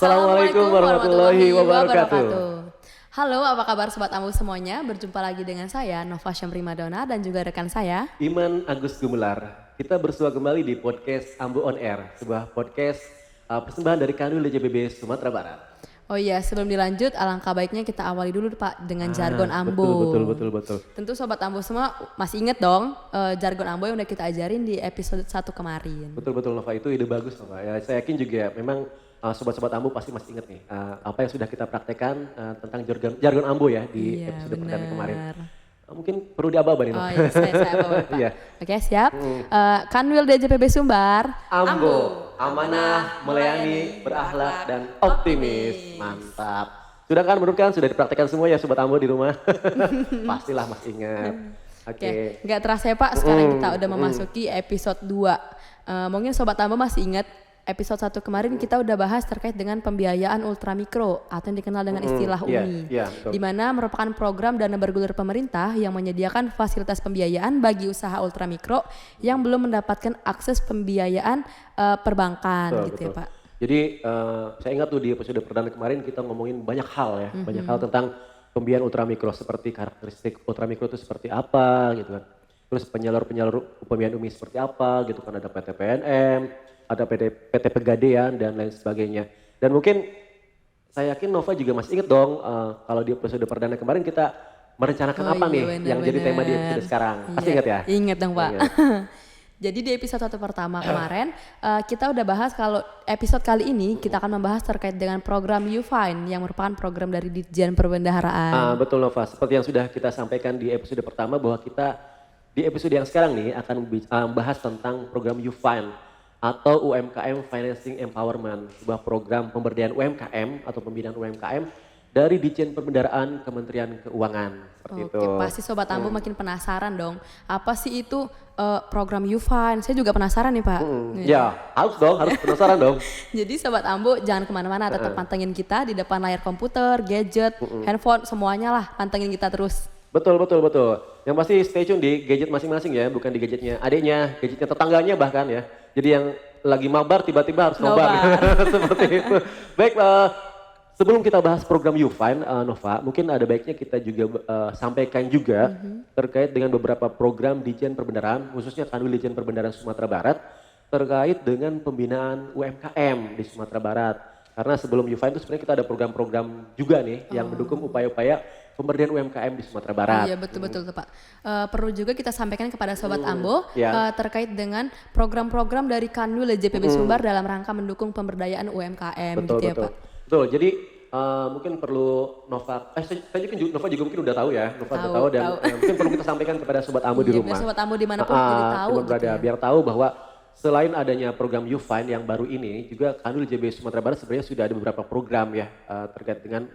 Assalamualaikum warahmatullahi wabarakatuh. Halo, apa kabar Sobat Ambu semuanya? Berjumpa lagi dengan saya, Nova Syamri Madonna, dan juga rekan saya, Iman Agus Gumelar. Kita bersua kembali di podcast Ambu On Air, sebuah podcast persembahan dari Kanwil DJPB Sumatera Barat. Oh iya, sebelum dilanjut, alangkah baiknya kita awali dulu Pak dengan jargon Ambu. Betul. Tentu Sobat Ambu semua masih inget dong jargon Ambu yang udah kita ajarin di episode 1 kemarin. Betul Nova, itu ide bagus Nova. Ya, saya yakin juga memang sobat-sobat Ambu pasti masih inget nih apa yang sudah kita praktekkan tentang jargon Ambu ya di episode perdana kemarin. Mungkin perlu diaba-aba nih Nova. Oh iya, saya aba-aba Pak. Iya. Oke siap. Kanwil DJPB Sumbar. Ambu, amanah, melayani, berakhlak dan optimis. Mantap. Sudah kan menurut kan sudah dipraktekkan semua ya Sobat Ambu di rumah? Pastilah masih ingat. Oke, nggak terasa ya Pak, sekarang kita udah memasuki episode 2. Mungkin Sobat Ambu masih ingat episode 1 kemarin kita udah bahas terkait dengan pembiayaan ultramikro atau yang dikenal dengan istilah UMI. Di mana merupakan program dana bergulir pemerintah yang menyediakan fasilitas pembiayaan bagi usaha ultramikro yang belum mendapatkan akses pembiayaan perbankan gitu ya Pak. Jadi saya ingat tuh di episode perdana kemarin kita ngomongin banyak hal ya, banyak hal tentang pembiayaan ultramikro, seperti karakteristik ultramikro itu seperti apa gitu kan. Terus penyalur pembiayaan UMI seperti apa gitu kan, ada PT PNM, ada PT Pegadaian dan lain sebagainya. Dan mungkin saya yakin Nova juga masih ingat dong kalau di episode perdana kemarin kita merencanakan apa nih yang jadi tema di episode sekarang. Pasti ingat ya? Ingat dong Pak. Jadi di episode 1 pertama kemarin kita udah bahas kalau episode kali ini kita akan membahas terkait dengan program YouFind yang merupakan program dari Ditjen Perbendaharaan. Betul Nova, seperti yang sudah kita sampaikan di episode pertama bahwa kita di episode yang sekarang nih akan membahas tentang program YouFind atau UMKM Financing Empowerment, sebuah program pemberdayaan UMKM atau pembinaan UMKM dari Ditjen Perbendaharaan Kementerian Keuangan. Seperti itu. Pasti Sobat Ambu makin penasaran dong, apa sih itu program YouFind? Saya juga penasaran nih Pak. Ya harus penasaran dong. Jadi Sobat Ambu jangan kemana-mana, tetap pantengin kita di depan layar komputer, gadget, handphone, semuanya lah pantengin kita terus. Betul. Yang pasti stay tune di gadget masing-masing ya, bukan di gadgetnya adiknya, gadgetnya tetangganya bahkan ya. Jadi yang lagi mabar tiba-tiba harus nobar. Seperti itu. Baik, sebelum kita bahas program YouFind, Nova, mungkin ada baiknya kita juga sampaikan juga terkait dengan beberapa program Ditjen Perbendaharaan, khususnya Kanwil Ditjen Perbendaharaan Sumatera Barat, terkait dengan pembinaan UMKM di Sumatera Barat. Karena sebelum YouFind itu sebenarnya kita ada program-program juga nih yang mendukung upaya-upaya pemberdayaan UMKM di Sumatera Barat. Iya betul Pak. Perlu juga kita sampaikan kepada Sobat Ambo terkait dengan program-program dari Kanwil DJPB Sumbar dalam rangka mendukung pemberdayaan UMKM gitu ya Pak. Betul, jadi mungkin perlu Nova, Nova juga mungkin udah tahu ya, tahu dan mungkin perlu kita sampaikan kepada Sobat Ambo di rumah. Sobat Ambo dimanapun jadi tahu gitu ya. Biar tahu bahwa selain adanya program YouFind yang baru ini, juga Kanwil DJPB Sumatera Barat sebenarnya sudah ada beberapa program ya terkait dengan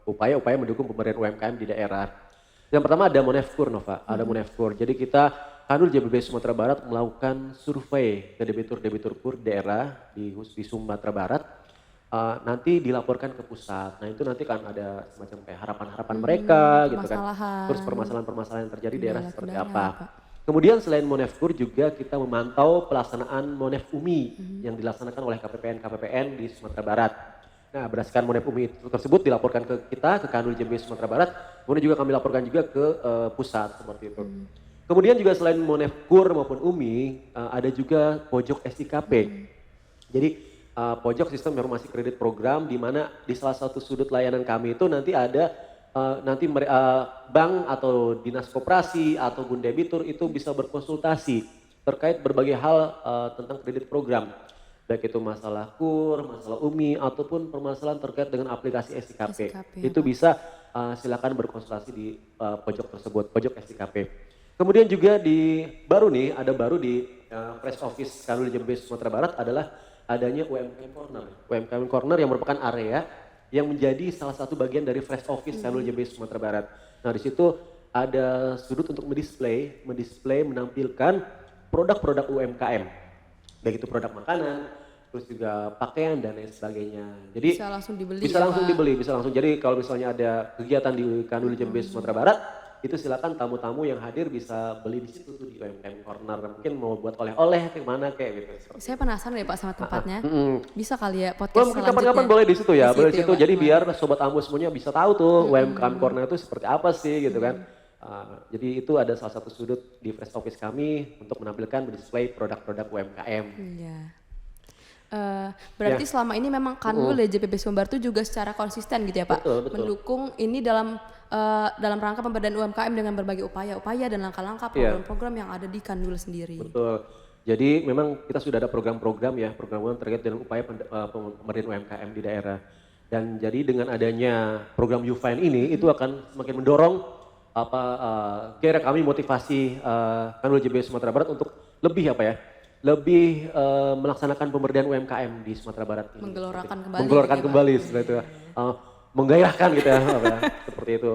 upaya-upaya mendukung pemberdayaan UMKM di daerah. Yang pertama ada Monefkur Nova, ada Monefkur. Jadi kita Kanwil DJPB Sumatera Barat melakukan survei ke debitur-debitur KUR daerah di Sumatera Barat. Nanti dilaporkan ke pusat. Nah itu nanti kan ada semacam kayak harapan-harapan mereka gitu kan. Terus permasalahan-permasalahan yang terjadi di daerah seperti apa. Kemudian selain Monefkur juga kita memantau pelaksanaan Monef UMI yang dilaksanakan oleh KPPN di Sumatera Barat. Nah berdasarkan Monef UMI tersebut dilaporkan ke kita, ke Kanwil DJPB Sumatera Barat, kemudian juga kami laporkan juga ke pusat seperti itu. Kemudian juga selain Monefkur maupun UMI, ada juga pojok SIKP. Jadi pojok sistem informasi kredit program, di mana di salah satu sudut layanan kami itu nanti ada bank atau dinas koperasi ataupun debitur itu bisa berkonsultasi terkait berbagai hal tentang kredit program. Baik itu masalah KUR, masalah UMI, ataupun permasalahan terkait dengan aplikasi SIKP. Itu bisa silakan berkonsultasi di pojok tersebut, pojok SIKP. Kemudian juga baru di Press Office Kanwil DJPB Sumatera Barat adalah adanya UMKM Corner. UMKM Corner yang merupakan area yang menjadi salah satu bagian dari Fresh Office Kanwil DJPB Sumatera Barat. Nah di situ ada sudut untuk mendisplay menampilkan produk-produk UMKM. Baik itu produk makanan, terus juga pakaian dan lain sebagainya. Jadi bisa langsung dibeli. Bisa langsung. Jadi kalau misalnya ada kegiatan di Kanwil DJPB Sumatera Barat, itu silakan tamu-tamu yang hadir bisa beli di situ tuh di UMKM Corner. Mungkin mau buat oleh-oleh kayak mana kayak gitu. Saya penasaran deh Pak sama tempatnya. Bisa kali ya Wah, podcast mungkin selanjutnya. kapan-kapan boleh di situ ya, boleh di situ. Pak, Jadi boleh. biar sobat Ambo semuanya bisa tahu tuh UMKM Corner itu seperti apa sih gitu kan. Jadi itu ada salah satu sudut di Fresh Office kami untuk menampilkan display produk-produk UMKM. Iya. Berarti selama ini memang Kanwil DJPB Sumbar itu juga secara konsisten gitu ya Pak, Betul, betul. mendukung ini dalam rangka pemberdayaan UMKM dengan berbagai upaya-upaya dan langkah-langkah Iya. program-program yang ada di Kanwil sendiri. Betul. Jadi memang kita sudah ada program-program ya, program-program terkait dengan upaya pemberdayaan UMKM di daerah. Dan jadi dengan adanya program YouFind ini itu akan semakin mendorong kira kami motivasi Kanwil JB Sumatera Barat untuk lebih lebih melaksanakan pemberdayaan UMKM di Sumatera Barat ini. Menggelorkan kembali. Menggelorkan gitu ya, Pak. kembali seperti itu. Menggairahkan gitu ya, seperti itu.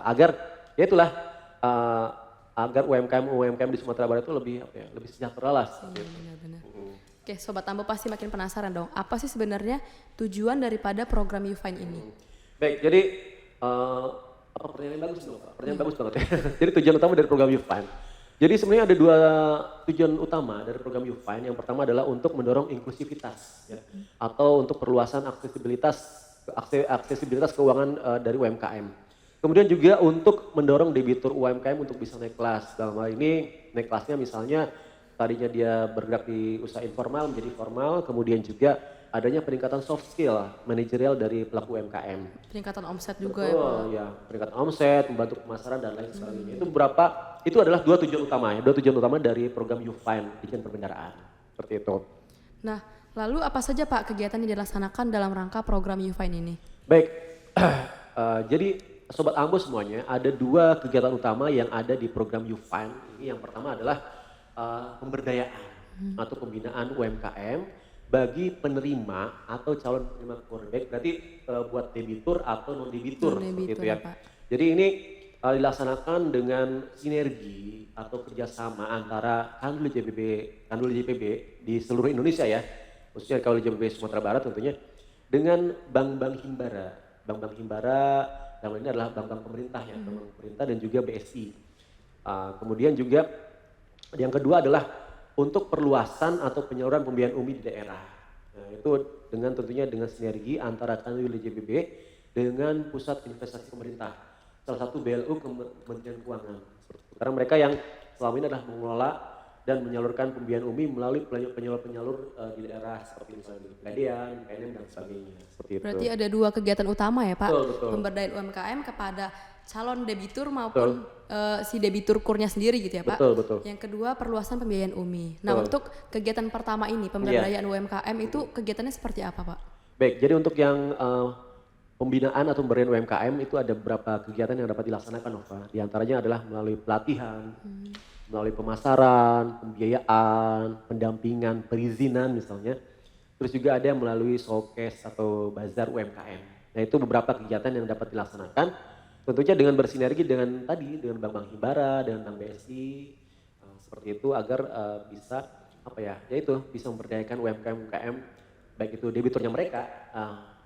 Agar ya itulah agar UMKM di Sumatera Barat itu lebih sejahtera lah. Seperti itu. Benar-benar. Oke, Sobat Ambo pasti makin penasaran dong. Apa sih sebenarnya tujuan daripada program YouFind ini? Baik, jadi pertanyaan yang bagus dong, Pak. Pertanyaan bagus banget ya. Jadi tujuan utama dari program YouFind. Jadi sebenarnya ada dua tujuan utama dari program YouFind. Yang pertama adalah untuk mendorong inklusivitas ya, atau untuk perluasan aksesibilitas keuangan dari UMKM. Kemudian juga untuk mendorong debitur UMKM untuk bisa naik kelas. Dalam hal ini naik kelasnya misalnya tadinya dia bergerak di usaha informal menjadi formal, kemudian juga adanya peningkatan soft skill manajerial dari pelaku UMKM. Peningkatan omset juga ya Pak. Betul, ya, peningkatan omset, membantu pemasaran dan lain sebagainya. Itu adalah dua tujuan utama dari program YouFind, Dijen Pembendaraan. Seperti itu. Nah, lalu apa saja Pak kegiatan yang dilaksanakan dalam rangka program YouFind ini? Baik, jadi Sobat Ambo semuanya ada dua kegiatan utama yang ada di program YouFind. Ini yang pertama adalah pemberdayaan atau pembinaan UMKM bagi penerima atau calon penerima KUR. Baik, berarti buat debitur atau non debitur seperti itu ya. Pak. Jadi ini dilaksanakan dengan sinergi atau kerjasama antara Kanwil JPB di seluruh Indonesia ya, khususnya Kanwil JPB Sumatera Barat tentunya, dengan bank-bank himbara. Bank-bank himbara dalam ini adalah bank-bank pemerintah ya, bank pemerintah dan juga BSI. Kemudian juga yang kedua adalah untuk perluasan atau penyaluran pembiayaan UMI di daerah. Nah, itu tentunya dengan sinergi antara Kanwil JPB dengan pusat investasi pemerintah. Salah satu BLU Kementerian Keuangan. Karena mereka yang selama ini adalah mengelola dan menyalurkan pembiayaan UMI melalui penyalur-penyalur di daerah seperti misalnya di Pegadaian, PNM dan sebagainya. Seperti itu. Berarti ada dua kegiatan utama ya Pak, Betul. pemberdayaan UMKM kepada calon debitur maupun si debitur kurnya sendiri gitu ya Pak. Betul. Yang kedua perluasan pembiayaan UMI. Nah untuk kegiatan pertama ini pemberdayaan UMKM itu kegiatannya seperti apa Pak? Baik, jadi untuk yang pembinaan atau pemberdayaan UMKM itu ada beberapa kegiatan yang dapat dilaksanakan Nova. Di antaranya adalah melalui pelatihan, melalui pemasaran, pembiayaan, pendampingan, perizinan misalnya. Terus juga ada yang melalui showcase atau bazar UMKM. Nah itu beberapa kegiatan yang dapat dilaksanakan. Tentunya dengan bersinergi dengan bank-bank himbara, dengan bank BSI, seperti itu agar bisa bisa memberdayakan UMKM, baik itu debiturnya mereka,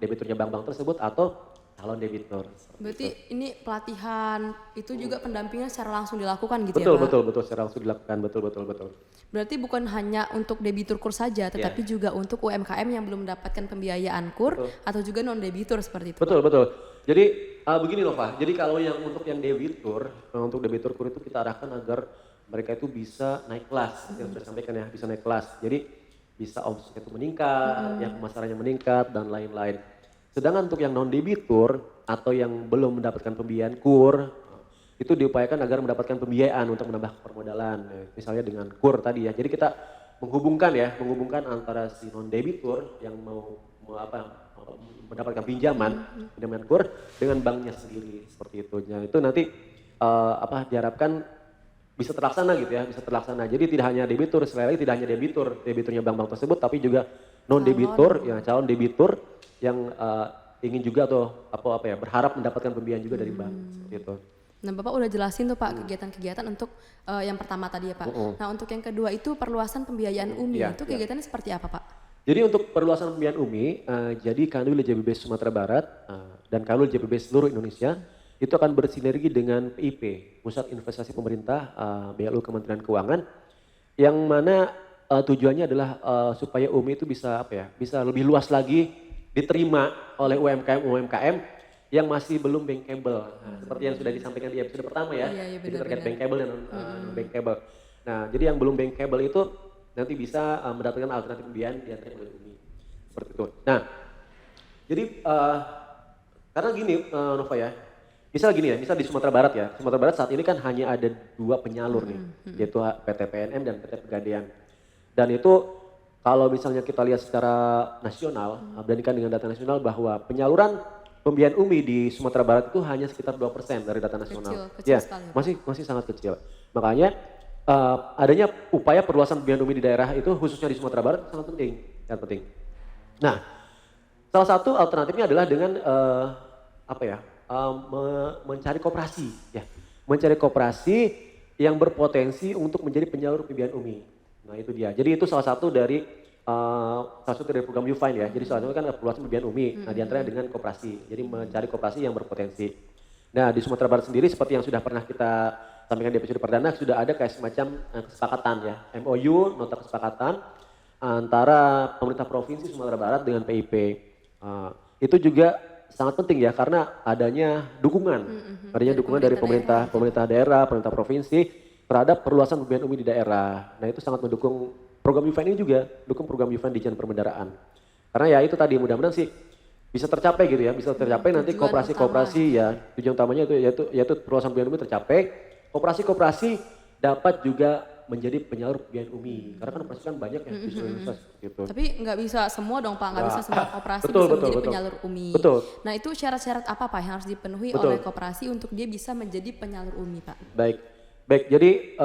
debiturnya bank-bank tersebut atau calon debitur. Berarti ini pelatihan itu juga pendampingan secara langsung dilakukan gitu ya Pak? Betul, secara langsung dilakukan, betul. Berarti bukan hanya untuk debitur KUR saja, tetapi juga untuk UMKM yang belum mendapatkan pembiayaan KUR atau juga non debitur seperti itu. Betul. Jadi begini Nova, jadi kalau untuk yang debitur, untuk debitur KUR itu kita arahkan agar mereka itu bisa naik kelas, yang sudah disampaikan ya, bisa naik kelas. Jadi bisa omset itu meningkat, ya pemasarannya meningkat dan lain-lain. Sedangkan untuk yang non debitur atau yang belum mendapatkan pembiayaan KUR, itu diupayakan agar mendapatkan pembiayaan untuk menambah permodalan, misalnya dengan KUR tadi ya. Jadi kita menghubungkan antara si non debitur yang mau mendapatkan pinjaman KUR dengan banknya sendiri seperti itu. Nah, itu nanti diharapkan bisa terlaksana gitu ya, bisa terlaksana. Jadi tidak hanya debitur, sekali lagi tidak hanya debiturnya bank-bank tersebut, tapi juga non debitur, ya calon debitur yang ingin juga berharap mendapatkan pembiayaan juga dari bank seperti itu. Nah Bapak udah jelasin tuh Pak kegiatan-kegiatan untuk yang pertama tadi ya Pak. Nah untuk yang kedua itu perluasan pembiayaan UMI, itu kegiatannya seperti apa Pak? Jadi untuk perluasan pembiayaan UMI, jadi Kanwil JPB Sumatera Barat dan Kanwil JPB seluruh Indonesia itu akan bersinergi dengan PIP, Pusat Investasi Pemerintah, BLU Kementerian Keuangan, yang mana tujuannya adalah supaya UMI itu bisa bisa lebih luas lagi diterima oleh UMKM yang masih belum bankable. Nah, seperti yang sudah disampaikan di episode pertama ya, Iya, jadi terkait benar-benar. bankable dan non bankable. Nah, jadi yang belum bankable itu nanti bisa mendapatkan alternatif pembiayaan di antara oleh UMI, seperti itu. Nah, jadi karena gini Nova ya, misal gini ya, misal di Sumatera Barat ya, Sumatera Barat saat ini kan hanya ada 2 penyalur nih, yaitu PT PNM dan PT Pegadaian. Dan itu kalau misalnya kita lihat secara nasional, bandingkan dengan data nasional bahwa penyaluran pembiayaan UMI di Sumatera Barat itu hanya sekitar 2% dari data nasional. Kecil Ya, sekali. masih sangat kecil. Makanya adanya upaya perluasan pembiayaan UMI di daerah itu khususnya di Sumatera Barat sangat penting, sangat penting. Nah, salah satu alternatifnya adalah dengan mencari koperasi, ya, mencari koperasi yang berpotensi untuk menjadi penyalur pembiayaan UMI. Nah itu dia. Jadi itu salah satu dari program YouFind ya. Jadi salah satu kan perluasan pembiayaan UMI. Nah diantaranya dengan koperasi. Jadi mencari koperasi yang berpotensi. Nah di Sumatera Barat sendiri seperti yang sudah pernah kita sampaikan di episode perdana sudah ada kayak semacam kesepakatan ya, MOU, nota kesepakatan antara pemerintah provinsi Sumatera Barat dengan PIP. Itu juga sangat penting ya karena adanya dukungan, dari pemerintah daerah, pemerintah provinsi terhadap perluasan pembiayaan UMI di daerah. Nah itu sangat mendukung program YouFind ini juga, dukung program YouFind di Dijen Perbendaharaan. Karena ya itu tadi mudah-mudahan sih bisa tercapai gitu ya, bisa tercapai nanti koperasi-koperasi ya, tujuan utamanya itu yaitu perluasan pembiayaan UMI tercapai, koperasi-koperasi dapat juga menjadi penyalur pembiayaan UMI. Karena kan koperasi kan banyak ya di seluruh Indonesia gitu. Tapi nggak bisa semua dong Pak, nggak bisa semua koperasi Betul, bisa menjadi betul. penyalur UMI. Betul. Nah itu syarat-syarat apa Pak yang harus dipenuhi Betul. oleh koperasi untuk dia bisa menjadi penyalur UMI Pak? Baik, jadi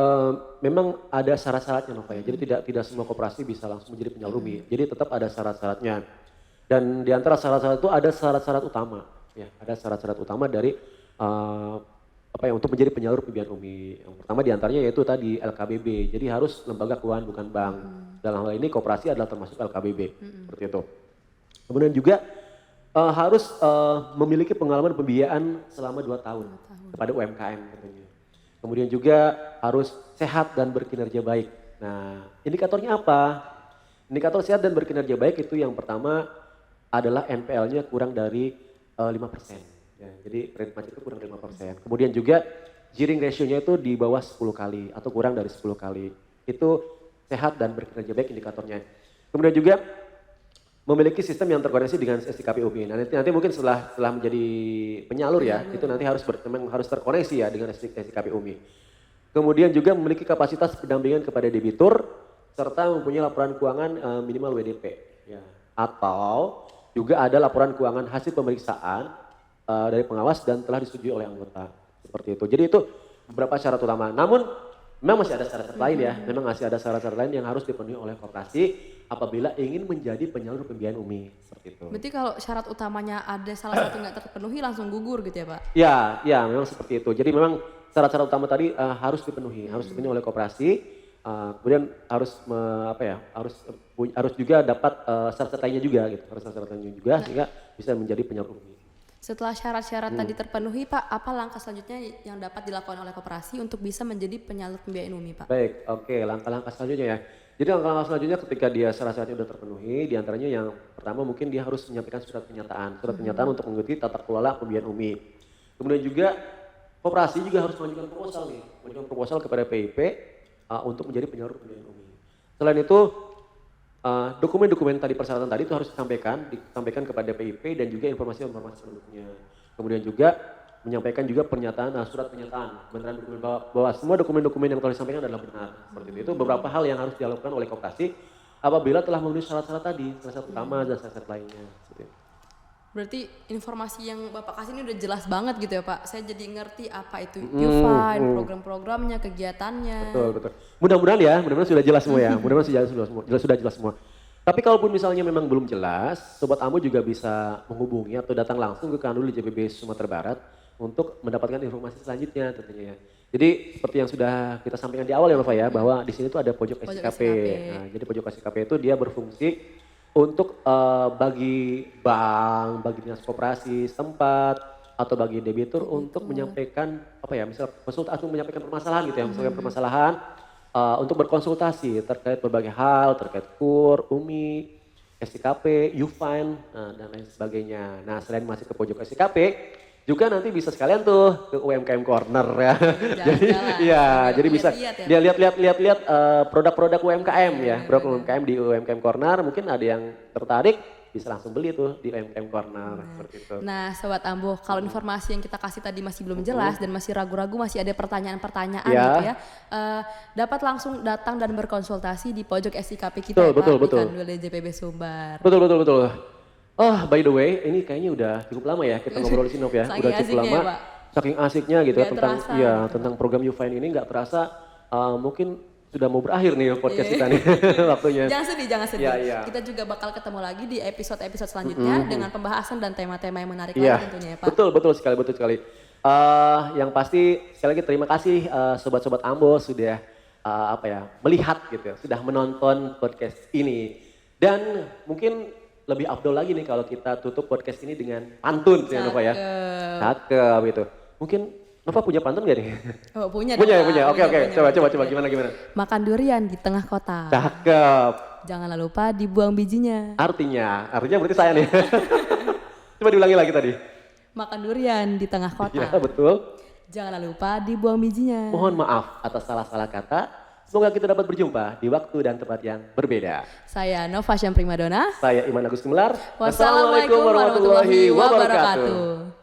memang ada syarat-syaratnya Nova ya. Jadi tidak semua koperasi bisa langsung menjadi penyalur UMI. Jadi tetap ada syarat-syaratnya. Dan di antara syarat-syarat itu ada syarat-syarat utama. Ya, ada syarat-syarat utama dari untuk menjadi penyalur pembiayaan UMI. Yang pertama di antaranya yaitu tadi LKBB. Jadi harus lembaga keuangan bukan bank. Dalam hal ini koperasi adalah termasuk LKBB. Seperti itu. Kemudian juga harus memiliki pengalaman pembiayaan selama 2 tahun kepada UMKM tentunya. Kemudian juga harus sehat dan berkinerja baik. Nah, indikatornya apa? Indikator sehat dan berkinerja baik itu yang pertama adalah NPL-nya kurang dari 5%. Ya, jadi kredit macet itu kurang dari 5%. Kemudian juga gearing ratio-nya itu di bawah 10 kali atau kurang dari 10 kali. Itu sehat dan berkinerja baik indikatornya. Kemudian juga memiliki sistem yang terkoneksi dengan STKP UMI. Nah, nanti mungkin setelah menjadi penyalur ya, itu nanti harus terkoneksi ya dengan STKP UMI. Kemudian juga memiliki kapasitas pendampingan kepada debitur serta mempunyai laporan keuangan minimal WDP. Ya. Atau juga ada laporan keuangan hasil pemeriksaan dari pengawas dan telah disetujui oleh anggota. Seperti itu. Jadi itu beberapa syarat utama. Namun memang masih ada syarat-syarat lain ya. Memang masih ada syarat-syarat lain yang harus dipenuhi oleh koperasi apabila ingin menjadi penyalur pembiayaan UMI. Seperti itu. Berarti kalau syarat utamanya ada salah satu nggak terpenuhi langsung gugur gitu ya Pak? Ya memang seperti itu. Jadi memang syarat-syarat utama tadi harus dipenuhi oleh koperasi. Kemudian harus juga dapat syarat-syarat lainnya juga gitu. Harus syarat lainnya juga sehingga bisa menjadi penyalur UMI. Setelah syarat-syarat tadi terpenuhi Pak, apa langkah selanjutnya yang dapat dilakukan oleh koperasi untuk bisa menjadi penyalur pembiayaan UMI Pak? Baik, oke, langkah-langkah selanjutnya ya. Jadi langkah-langkah selanjutnya ketika dia syarat-syaratnya sudah terpenuhi, diantaranya yang pertama mungkin dia harus menyampaikan surat pernyataan untuk mengikuti tata kelola pembiayaan UMI. Kemudian juga koperasi juga harus mengajukan proposal kepada PIP untuk menjadi penyalur pembiayaan UMI. Selain itu dokumen-dokumen tadi persyaratan tadi itu harus disampaikan kepada PIP dan juga informasi-informasi pendukungnya. Kemudian juga menyampaikan juga surat pernyataan kebenaran dokumen bahwa semua dokumen-dokumen yang telah disampaikan adalah benar. Seperti itu beberapa hal yang harus dilakukan oleh koperasi apabila telah memenuhi syarat-syarat tadi, syarat utama dan syarat lainnya. Seperti itu. Berarti informasi yang Bapak kasih ini udah jelas banget gitu ya Pak. Saya jadi ngerti apa itu YouFind, program-programnya, kegiatannya. Betul. Mudah-mudahan sudah jelas semua ya. Mudah-mudahan sudah jelas semua. Tapi kalaupun misalnya memang belum jelas, Sobat Ambo juga bisa menghubungi atau datang langsung ke Kanwil JPB Sumatera Barat untuk mendapatkan informasi selanjutnya tentunya ya. Jadi seperti yang sudah kita sampaikan di awal ya Nova ya, bahwa di sini tuh ada pojok SKP. Nah, jadi pojok SKP itu dia berfungsi untuk bagi bank, bagi dinas koperasi setempat, atau bagi debitur untuk menyampaikan apa ya, misal konsultasi atau menyampaikan permasalahan gitu ya, misalkan permasalahan untuk berkonsultasi terkait berbagai hal, terkait KUR, UMI, SIKP, UFINE, dan lain sebagainya. Nah selain masih ke pojok SIKP, juga nanti bisa sekalian tuh ke UMKM Corner ya. Jadi iya, jadi bisa dia lihat produk-produk UMKM ya, produk UMKM di UMKM Corner. Mungkin ada yang tertarik bisa langsung beli tuh di UMKM Corner seperti itu. Nah, Sobat Ambo, kalau informasi yang kita kasih tadi masih belum jelas dan masih ragu-ragu, masih ada pertanyaan-pertanyaan gitu ya, dapat langsung datang dan berkonsultasi di pojok SIKP kita ya, Pak, di Kanwil DJPB Sumbar. Betul. Oh, by the way, ini kayaknya udah cukup lama ya kita ngobrol di sini, Nov ya. Udah cukup lama. Ya, Pak. Saking asiknya gitu ya tentang terasa, tentang program UFINE ini nggak terasa mungkin sudah mau berakhir nih podcast kita nih waktunya. Jangan sedih. Iya. Kita juga bakal ketemu lagi di episode-episode selanjutnya dengan pembahasan dan tema-tema yang menarik lagi tentunya ya, Pak. Betul sekali. Yang pasti sekali lagi terima kasih sobat-sobat Ambo sudah melihat gitu ya, sudah menonton podcast ini. Dan mungkin lebih afdol lagi nih kalau kita tutup podcast ini dengan pantun ya Nova ya. Cakep gitu. Mungkin Nova punya pantun gak nih? Oh, punya. Punya. Oke. Coba gimana? Makan durian di tengah kota. Cakep. Janganlah lupa dibuang bijinya. Artinya berarti saya nih. Coba diulangi lagi tadi. Makan durian di tengah kota. Iya, betul. Janganlah lupa dibuang bijinya. Mohon maaf atas salah-salah kata. Semoga kita dapat berjumpa di waktu dan tempat yang berbeda. Saya Nova Syam Primadona. Saya Iman Agus Gemelar. Wassalamualaikum warahmatullahi wabarakatuh.